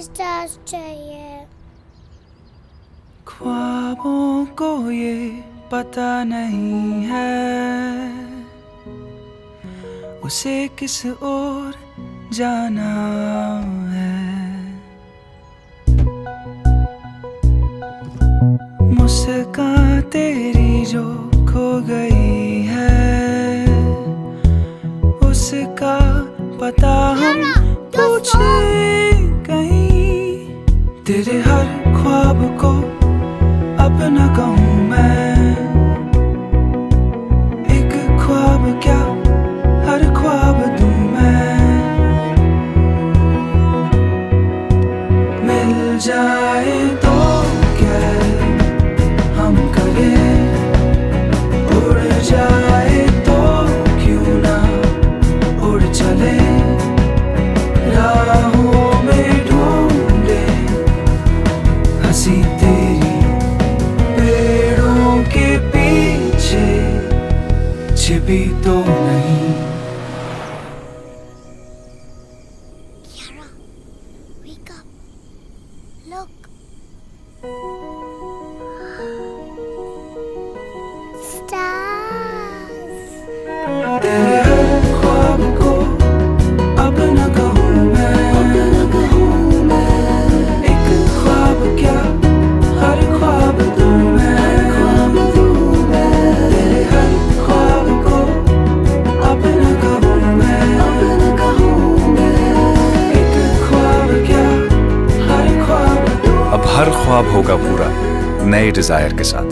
Stars चाहिए। ख्वाबों को ये पता नहीं है उसे किस ओर जाना है। मुस्कान तेरी जो खो गई है उसका पता हम पूछे कहीं। तेरे हर ख्वाब को अपना कहूँ मैं, एक ख्वाब क्या हर ख्वाब दूँ मैं। मिल जाए तो क्या हम करें, उड़ जाए तो क्यों ना उड़ चले। राहों में ढूंढे हंसी तेरी पेड़ों के पीछे छिपी तो नहीं। Kiara, wake up. Look. Stars. तेरे हर ख्वाब को अपना कहूँ मैं, एक ख्वाब क्या हर ख्वाब दूँ मैं। तेरे हर ख्वाब को अपना कहूँ मैं, एक ख्वाब क्या हर ख्वाब दूँ। अब हर ख्वाब होगा पूरा नए डिजायर के साथ।